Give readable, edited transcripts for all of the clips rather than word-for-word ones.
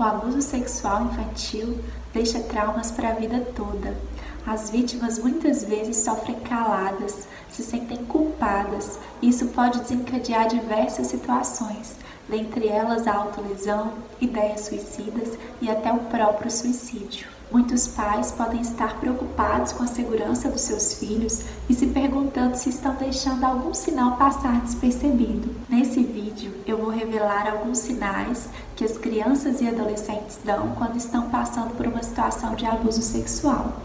O abuso sexual infantil deixa traumas para a vida toda. As vítimas muitas vezes sofrem caladas, se sentem culpadas, e isso pode desencadear diversas situações, dentre elas a autolesão, ideias suicidas e até o próprio suicídio. Muitos pais podem estar preocupados com a segurança dos seus filhos e se perguntando se estão deixando algum sinal passar despercebido. Nesse vídeo eu vou revelar alguns sinais que as crianças e adolescentes dão quando estão passando por uma situação de abuso sexual.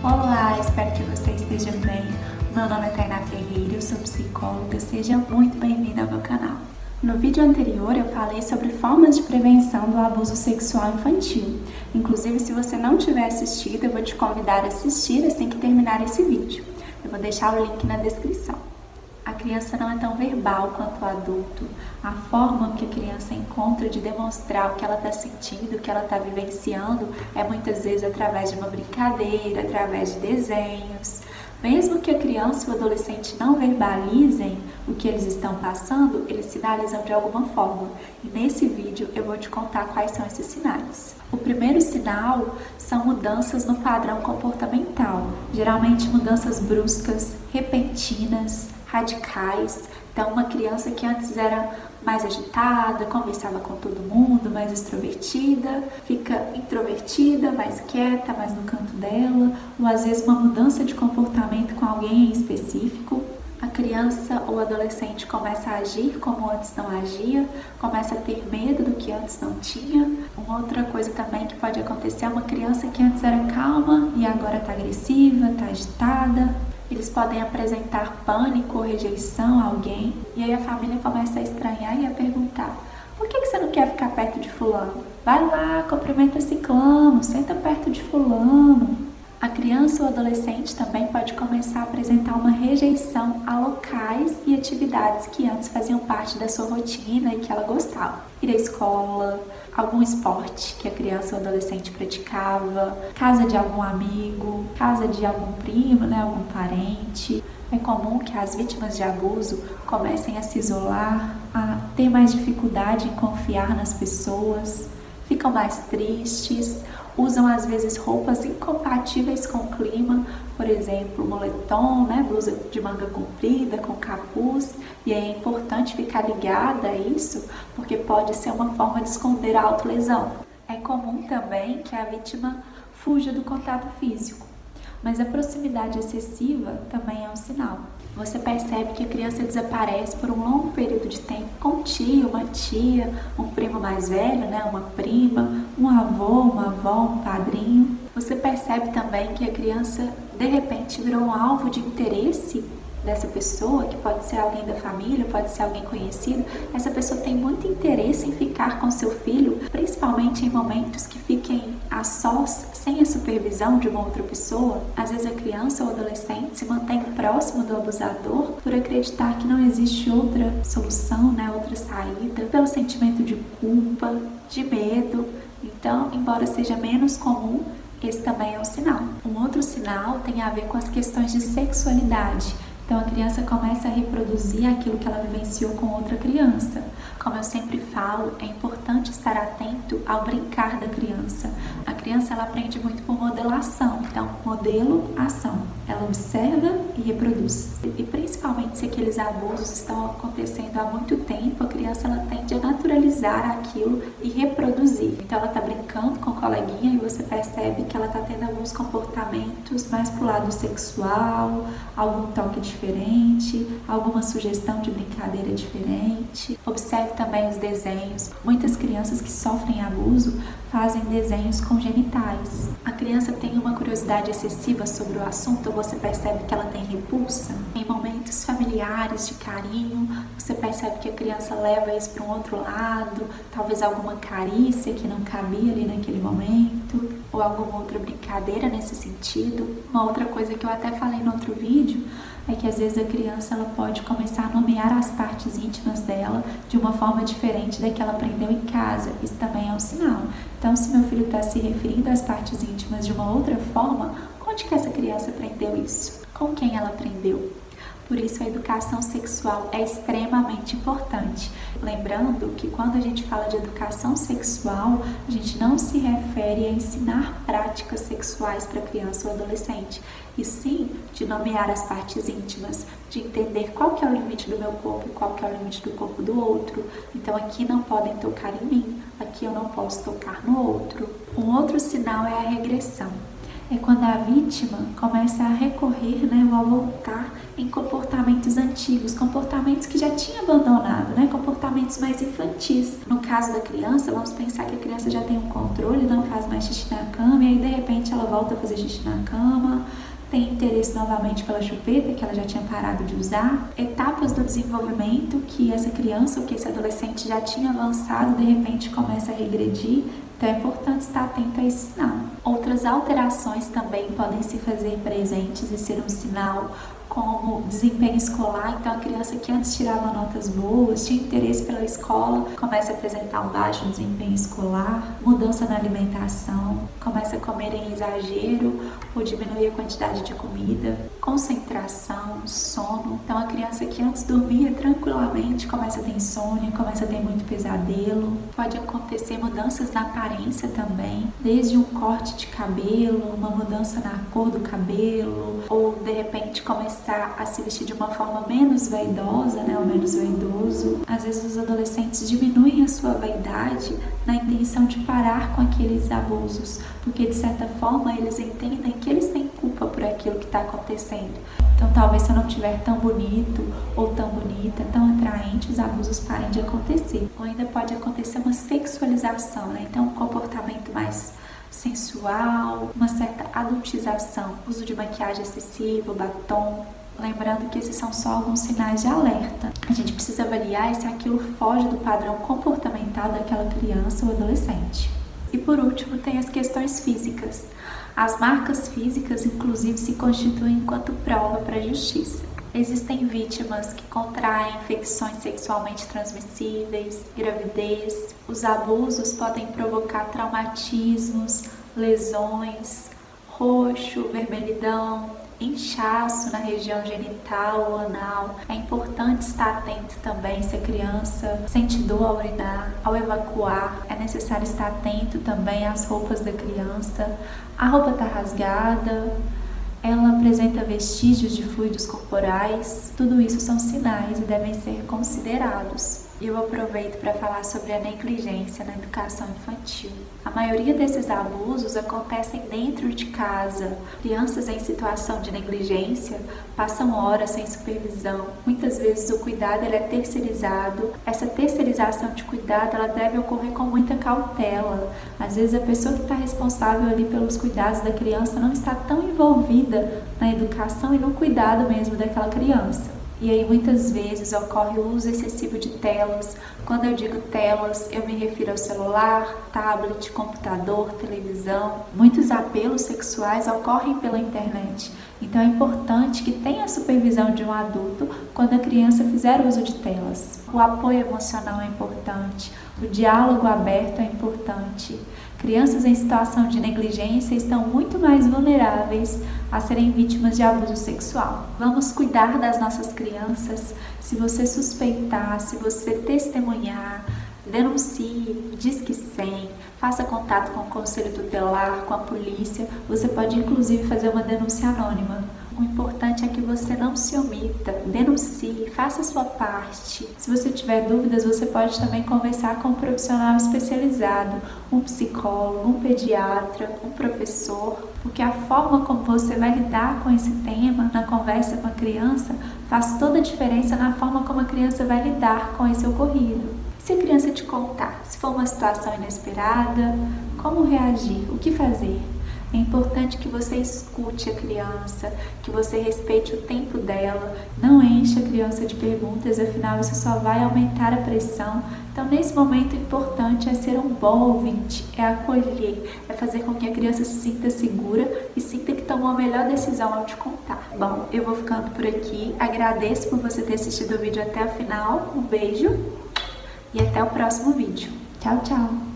Olá, espero que você esteja bem. Meu nome é Tainá Ferreira, eu sou psicóloga, seja muito bem-vinda ao meu canal. No vídeo anterior eu falei sobre formas de prevenção do abuso sexual infantil. Inclusive, se você não tiver assistido, eu vou te convidar a assistir assim que terminar esse vídeo. Eu vou deixar o link na descrição. A criança não é tão verbal quanto o adulto. A forma que a criança encontra de demonstrar o que ela está sentindo, o que ela está vivenciando, é muitas vezes através de uma brincadeira, através de desenhos. Mesmo que a criança e o adolescente não verbalizem o que eles estão passando, eles sinalizam de alguma forma. E nesse vídeo eu vou te contar quais são esses sinais. O primeiro sinal são mudanças no padrão comportamental. Geralmente mudanças bruscas, repentinas, radicais. Então, uma criança que antes era mais agitada, conversava com todo mundo, mais extrovertida, fica introvertida, mais quieta, mais no canto dela, ou às vezes uma mudança de comportamento com alguém em específico. A criança ou adolescente começa a agir como antes não agia, começa a ter medo do que antes não tinha. Uma outra coisa também que pode acontecer é uma criança que antes era calma e agora está agressiva, está agitada. Eles podem apresentar pânico ou rejeição a alguém, e aí a família começa a estranhar e a perguntar: por que você não quer ficar perto de fulano? Vai lá, cumprimenta ciclano, senta perto de fulano. A criança ou adolescente também pode começar a apresentar uma rejeição a locais e atividades que antes faziam parte da sua rotina e que ela gostava. Ir à escola, algum esporte que a criança ou adolescente praticava, casa de algum amigo, casa de algum primo, algum parente. É comum que as vítimas de abuso comecem a se isolar, a ter mais dificuldade em confiar nas pessoas, ficam mais tristes, usam às vezes roupas incompatíveis com o clima, por exemplo, moletom, blusa de manga comprida, com capuz, e é importante ficar ligada a isso, porque pode ser uma forma de esconder a autolesão. É comum também que a vítima fuja do contato físico, mas a proximidade excessiva também é um sinal. Você percebe que a criança desaparece por um longo período de tempo com um tio, uma tia, um primo mais velho, uma prima, um avô, uma avó, um padrinho. Você percebe também que a criança, de repente, virou um alvo de interesse dessa pessoa, que pode ser alguém da família, pode ser alguém conhecido. Essa pessoa tem muito interesse em ficar com seu filho, principalmente em momentos que fiquem a sós, sem a supervisão de uma outra pessoa. Às vezes a criança ou adolescente se mantém próximo do abusador por acreditar que não existe outra solução, outra saída, pelo sentimento de culpa, de medo. Então, embora seja menos comum, esse também é um sinal. Um outro sinal tem a ver com as questões de sexualidade. Então a criança começa a reproduzir aquilo que ela vivenciou com outra criança. Como eu sempre falo, é importante estar atento ao brincar da criança. A criança ela aprende muito por modelação. Então, modelo, ação. Ela observa e reproduz. E principalmente se aqueles abusos estão acontecendo há muito tempo, a criança ela tende a naturalizar aquilo e reproduzir. Então ela está brincando com o coleguinha e você percebe que ela está tendo alguns comportamentos mais pro lado sexual, algum toque diferente, alguma sugestão de brincadeira diferente. Observe também os desenhos. Muitas crianças que sofrem abuso fazem desenhos com genitais. A criança tem uma curiosidade excessiva sobre o assunto, você percebe que ela tem repulsa. Em momentos momentos familiares de carinho, você percebe que a criança leva isso para um outro lado, talvez alguma carícia que não cabia ali naquele momento, ou alguma outra brincadeira nesse sentido. Uma outra coisa que eu até falei no outro vídeo é que às vezes a criança ela pode começar a nomear as partes íntimas dela de uma forma diferente da que ela aprendeu em casa. Isso também é um sinal. Então, se meu filho está se referindo às partes íntimas de uma outra forma, onde que essa criança aprendeu isso? Com quem ela aprendeu? Por isso, a educação sexual é extremamente importante. Lembrando que quando a gente fala de educação sexual, a gente não se refere a ensinar práticas sexuais para criança ou adolescente, e sim de nomear as partes íntimas, de entender qual que é o limite do meu corpo e qual que é o limite do corpo do outro. Então, aqui não podem tocar em mim, aqui eu não posso tocar no outro. Um outro sinal é a regressão. É quando a vítima começa a recorrer, ou a voltar em comportamentos antigos, comportamentos que já tinha abandonado, comportamentos mais infantis. No caso da criança, vamos pensar que a criança já tem um controle, não faz mais xixi na cama, e aí de repente ela volta a fazer xixi na cama, tem interesse novamente pela chupeta que ela já tinha parado de usar. Etapas do desenvolvimento que essa criança ou que esse adolescente já tinha avançado, de repente começa a regredir. Então é importante estar atento a esse sinal. Outras alterações também podem se fazer presentes e ser um sinal, como desempenho escolar. Então a criança que antes tirava notas boas, tinha interesse pela escola, começa a apresentar um baixo desempenho escolar, mudança na alimentação, começa a comer em exagero ou diminuir a quantidade de comida, concentração, sono. Então a criança que antes dormia tranquilamente começa a ter insônia, começa a ter muito pesadelo. Pode acontecer mudanças na aparência também, desde um corte de cabelo, uma mudança na cor do cabelo, ou de repente começar a se vestir de uma forma menos vaidosa, ou menos vaidoso. Às vezes os adolescentes diminuem a sua vaidade na intenção de parar com aqueles abusos, porque de certa forma eles entendem que eles têm culpa por aquilo que está acontecendo. Então talvez se eu não estiver tão bonito ou tão bonita, tão atraente, os abusos parem de acontecer. Ou ainda pode acontecer uma sexualização, então um comportamento mais sensual, uma certa adultização, uso de maquiagem excessiva, batom. Lembrando que esses são só alguns sinais de alerta. A gente precisa avaliar se aquilo foge do padrão comportamental daquela criança ou adolescente. E por último, tem as questões físicas. As marcas físicas, inclusive, se constituem enquanto prova para a justiça. Existem vítimas que contraem infecções sexualmente transmissíveis, gravidez. Os abusos podem provocar traumatismos, lesões, roxo, vermelhidão, inchaço na região genital ou anal. É importante estar atento também se a criança sente dor ao urinar, ao evacuar. É necessário estar atento também às roupas da criança. A roupa está rasgada, ela apresenta vestígios de fluidos corporais. Tudo isso são sinais e devem ser considerados. Eu aproveito para falar sobre a negligência na educação infantil. A maioria desses abusos acontecem dentro de casa. Crianças em situação de negligência passam horas sem supervisão. Muitas vezes o cuidado é terceirizado. Essa terceirização de cuidado ela deve ocorrer com muita cautela. Às vezes a pessoa que está responsável ali pelos cuidados da criança não está tão envolvida na educação e no cuidado mesmo daquela criança. E aí muitas vezes ocorre o uso excessivo de telas. Quando eu digo telas, eu me refiro ao celular, tablet, computador, televisão. Muitos apelos sexuais ocorrem pela internet. Então é importante que tenha a supervisão de um adulto quando a criança fizer uso de telas. O apoio emocional é importante, o diálogo aberto é importante. Crianças em situação de negligência estão muito mais vulneráveis a serem vítimas de abuso sexual. Vamos cuidar das nossas crianças. Se você suspeitar, se você testemunhar, denuncie, Disque 100, faça contato com o conselho tutelar, com a polícia. Você pode inclusive fazer uma denúncia anônima. O importante é que você não se omita, denuncie, faça a sua parte. Se você tiver dúvidas, você pode também conversar com um profissional especializado, um psicólogo, um pediatra, um professor, porque a forma como você vai lidar com esse tema na conversa com a criança faz toda a diferença na forma como a criança vai lidar com esse ocorrido. Se a criança te contar, se for uma situação inesperada, como reagir, o que fazer? É importante que você escute a criança, que você respeite o tempo dela, não encha a criança de perguntas, afinal isso só vai aumentar a pressão. Então nesse momento o importante é ser um bom ouvinte, é acolher, é fazer com que a criança se sinta segura e sinta que tomou a melhor decisão ao te contar. Bom, eu vou ficando por aqui, agradeço por você ter assistido o vídeo até o final, um beijo e até o próximo vídeo. Tchau, tchau!